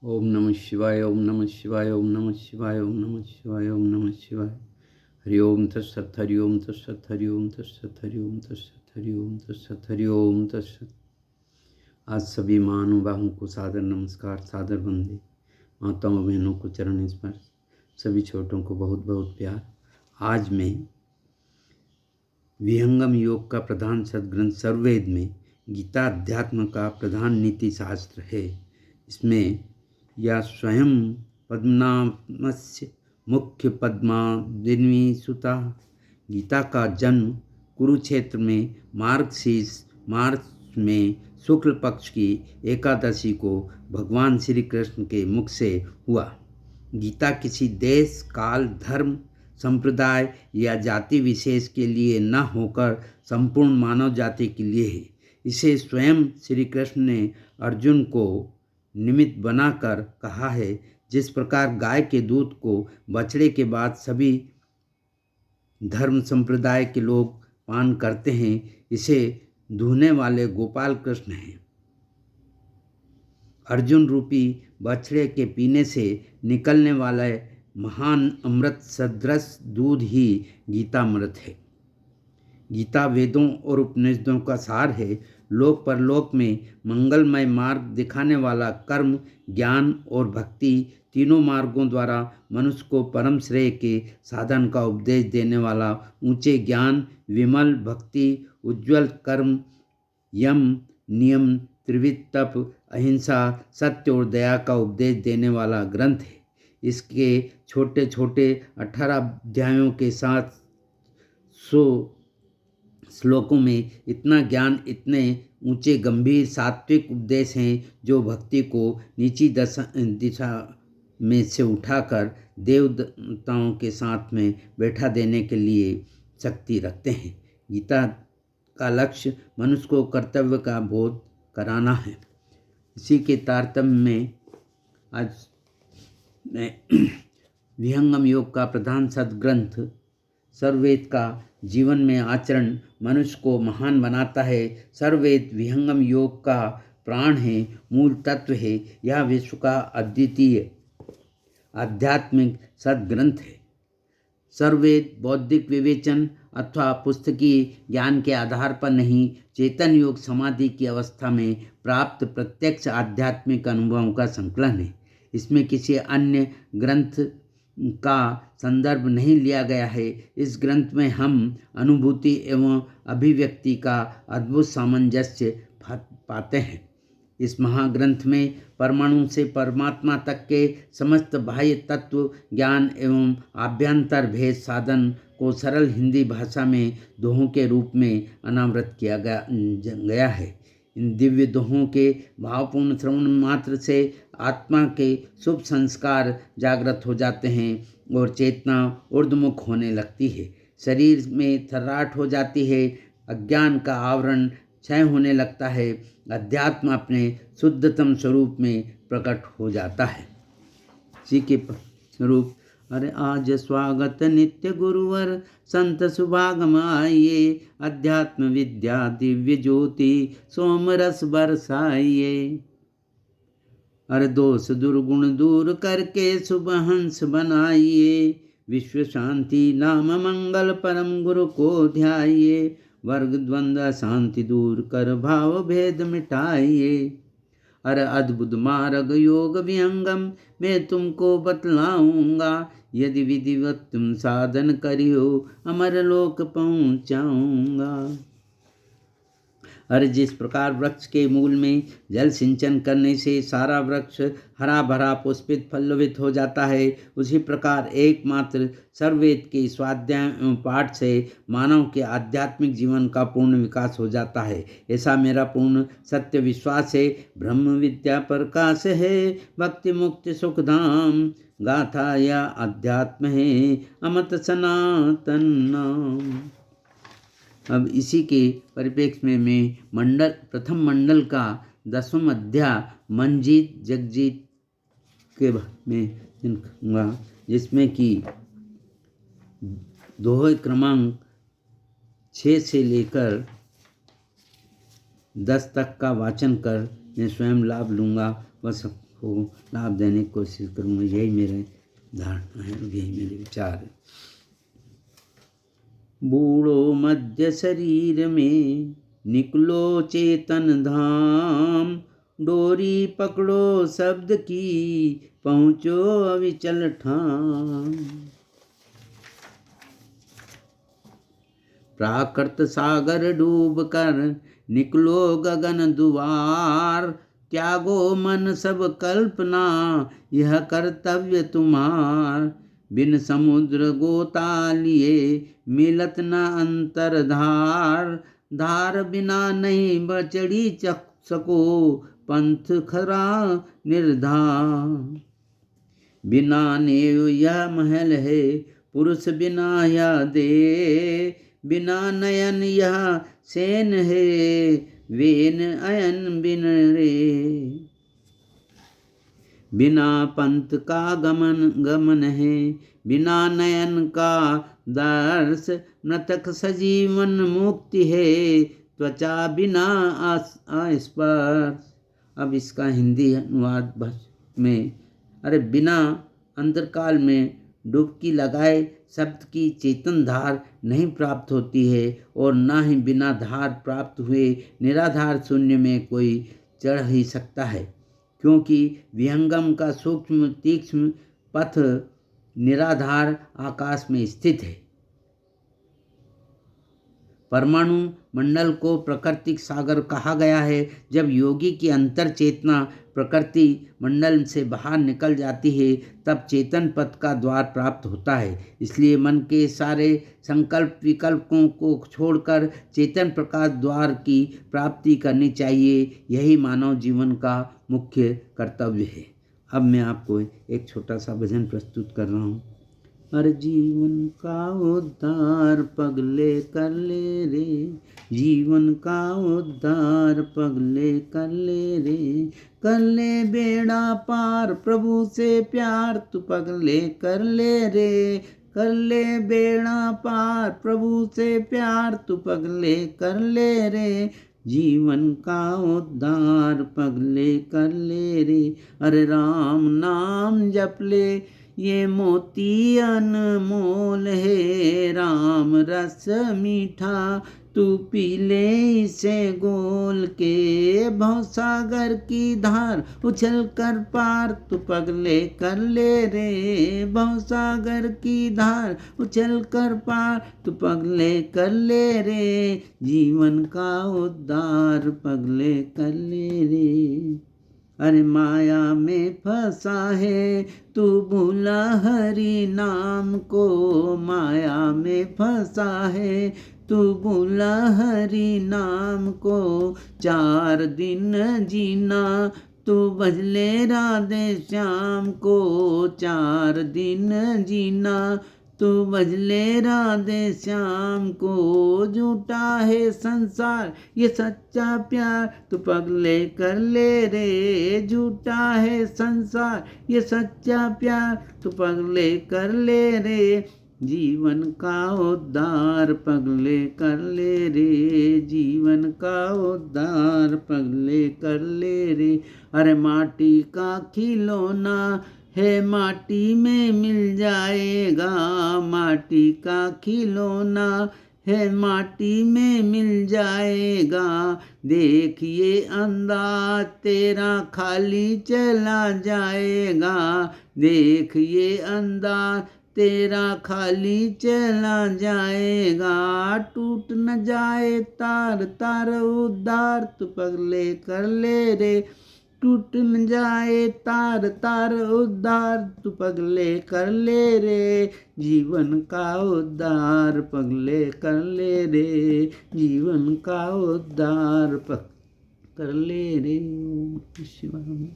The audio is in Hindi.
ओम नमः शिवाय, ओम नमः शिवाय, ओम नमः शिवाय, ओम नमः शिवाय, ओम नमः शिवाय। हरि ओम तत्सत, हरि ओम तत्सत, हरि ओम तत्सत, हरि ओम तत्सत, हरि ओम तत्सत, हरि ओम तत्सत। आज सभी महानुभावों को सादर नमस्कार, सादर वंदे। माताओं बहनों को चरण स्पर्श, सभी छोटों को बहुत बहुत प्यार। आज मैं विहंगम योग का प्रधान सद्ग्रंथ सर्ववेद में गीता अध्यात्म का प्रधान नीति शास्त्र है। इसमें या स्वयं पद्मनाभस्य मुख्य पद्मादिनी सुता। गीता का जन्म कुरुक्षेत्र में मार्गशीर्ष मार्च में शुक्ल पक्ष की एकादशी को भगवान श्री कृष्ण के मुख से हुआ। गीता किसी देश, काल, धर्म, संप्रदाय या जाति विशेष के लिए न होकर संपूर्ण मानव जाति के लिए है। इसे स्वयं श्री कृष्ण ने अर्जुन को निमित्त बनाकर कहा है। जिस प्रकार गाय के दूध को बछड़े के बाद सभी धर्म संप्रदाय के लोग पान करते हैं, इसे दूहने वाले गोपाल कृष्ण हैं। अर्जुन रूपी बछड़े के पीने से निकलने वाला महान अमृत सदृश दूध ही गीतामृत है। गीता वेदों और उपनिषदों का सार है। लोक परलोक में मंगलमय मार्ग दिखाने वाला कर्म, ज्ञान और भक्ति तीनों मार्गों द्वारा मनुष्य को परम श्रेय के साधन का उपदेश देने वाला ऊंचे ज्ञान, विमल भक्ति, उज्ज्वल कर्म, यम नियम, त्रिविध तप, अहिंसा, सत्य और दया का उपदेश देने वाला ग्रंथ है। इसके छोटे छोटे 18 अध्यायों के साथ 100 श्लोकों में इतना ज्ञान, इतने ऊंचे गंभीर सात्विक उपदेश हैं जो भक्ति को नीची दिशा में से उठाकर देवताओं के साथ में बैठा देने के लिए शक्ति रखते हैं। गीता का लक्ष्य मनुष्य को कर्तव्य का बोध कराना है। इसी के तारतम्य में आज मैं विहंगम योग का प्रधान सद्ग्रंथ सर्ववेद का जीवन में आचरण मनुष्य को महान बनाता है। सर्ववेद विहंगम योग का प्राण है, मूल तत्व है। यह विश्व का अद्वितीय आध्यात्मिक सद्ग्रंथ है। सर्ववेद बौद्धिक विवेचन अथवा पुस्तकीय ज्ञान के आधार पर नहीं, चेतन योग समाधि की अवस्था में प्राप्त प्रत्यक्ष आध्यात्मिक अनुभवों का संकलन है। इसमें किसी अन्य ग्रंथ का संदर्भ नहीं लिया गया है। इस ग्रंथ में हम अनुभूति एवं अभिव्यक्ति का अद्भुत सामंजस्य पाते हैं। इस महाग्रंथ में परमाणु से परमात्मा तक के समस्त बाह्य तत्व ज्ञान एवं आभ्यंतर भेद साधन को सरल हिंदी भाषा में दोहों के रूप में अनावृत किया गया है। इन दिव्य दोहों के भावपूर्ण श्रवण मात्र से आत्मा के शुभ संस्कार जागृत हो जाते हैं और चेतना ऊर्ध्वमुख होने लगती है। शरीर में थर्राहट हो जाती है, अज्ञान का आवरण क्षय होने लगता है, अध्यात्म अपने शुद्धतम स्वरूप में प्रकट हो जाता है। इसी के स्वरूप अरे आज स्वागत नित्य गुरुवर संत सुभागम आइए, अध्यात्म विद्या दिव्य ज्योति सोम रस बरसाइए। अरे दोष दुर्गुण दूर करके शुभ हंस बनाइए, विश्व शांति नाम मंगल परम गुरु को ध्याइए, वर्ग द्वंद्व शांति दूर कर भाव भेद मिटाइए। अरे अद्भुत मार्ग योग विहंगम मैं तुमको बतलाऊंगा, यदि विधिवत तुम साधन करियो अमर लोक पहुंचाऊंगा। अरे जिस प्रकार वृक्ष के मूल में जल सिंचन करने से सारा वृक्ष हरा भरा पुष्पित फल्लवित हो जाता है, उसी प्रकार एकमात्र सर्ववेद के स्वाध्याय एवं पाठ से मानव के आध्यात्मिक जीवन का पूर्ण विकास हो जाता है। ऐसा मेरा पूर्ण सत्य विश्वास है। ब्रह्म विद्या प्रकाश है, भक्ति मुक्ति सुख धाम, गाथा या अध्यात्म है अमत सनातन नाम। अब इसी के परिप्रेक्ष्य में मैं प्रथम मंडल का 10वां अध्याय मंजीत जगजीत के में लिखूंगा, जिसमें कि दोहे क्रमांक 6 से लेकर 10 तक का वाचन कर मैं स्वयं लाभ लूँगा। वह को लाभ देने की कोशिश करूँगा। यही मेरे धारणा है, यही मेरे विचार है। बूढ़ो मध्य शरीर में निकलो चेतन धाम, डोरी पकड़ो शब्द की पहुँचो अविचल ठाम। प्राकृत सागर डूब कर निकलो गगन दुआर, त्यागो मन सब कल्पना यह कर्तव्य तुम्हार। बिन समुद्र गोता लिए मिलत न अंतर धार, धार बिना नहीं बचड़ी सको पंथ खरा निर्धार। बिना नेव यह महल है पुरुष बिना यह दे, बिना नयन यह सेन है वेन अयन बिन रे। बिना पंथ का गमन है बिना नयन का दर्श, मृतक सजीवन मुक्ति है त्वचा बिना स्पर्श। अब इसका हिंदी अनुवाद में, अरे बिना अंतरकाल में डुबकी लगाए शब्द की चेतन धार नहीं प्राप्त होती है, और ना ही बिना धार प्राप्त हुए निराधार शून्य में कोई चढ़ ही सकता है, क्योंकि विहंगम का सूक्ष्म तीक्ष्ण पथ निराधार आकाश में स्थित है। परमाणु मंडल को प्राकृतिक सागर कहा गया है। जब योगी की अंतर चेतना प्रकृति मंडल से बाहर निकल जाती है तब चेतन पथ का द्वार प्राप्त होता है। इसलिए मन के सारे संकल्प विकल्पों को छोड़कर चेतन प्रकाश द्वार की प्राप्ति करनी चाहिए। यही मानव जीवन का मुख्य कर्तव्य है। अब मैं आपको एक छोटा सा भजन प्रस्तुत कर रहा हूँ। हर जीवन का उद्धार पगले कर ले रे, जीवन का उद्धार पगले कर ले रे। कर ले बेड़ा पार प्रभु से प्यार तू पगले कर ले रे। कर ले बेड़ा पार प्रभु से प्यार तू पगले कर ले रे। जीवन का उद्धार पगले कर ले रे। अरे राम नाम जप ले ये मोती अनमोल है, राम रस मीठा तू पी ले इसे गोल के। भवसागर की धार उछल कर पार तू पगले कर ले रे। भवसागर की धार उछल कर पार तू पगले कर ले रे। जीवन का उद्धार पगले कर ले रे। अरे माया में फंसा है तू भूला हरि नाम को, माया में फंसा है तू भूला हरि नाम को। 4 दिन जीना तू भजले राधे श्याम को। 4 दिन जीना तू भजले राधे श्याम को। झूठा है संसार ये सच्चा प्यार तू पगले कर ले रे। झूठा है संसार ये सच्चा प्यार तू पगले कर ले रे। जीवन का उद्धार पगले कर ले रे। जीवन का उद्धार पगले कर ले रे। अरे माटी का खिलौना है माटी में मिल जाएगा। माटी का खिलौना है माटी में मिल जाएगा। देखिए अंधा तेरा खाली चला जाएगा। देखिए अंधा तेरा खाली चला जाएगा। टूट न जाए तार तार उद्धार तू पगले कर ले रे। टूट न जाए तार तार उद्धार तू पगले कर ले रे। जीवन का उद्धार पगले कर ले रे। जीवन का उद्धार कर ले रे। ओम शिवाय।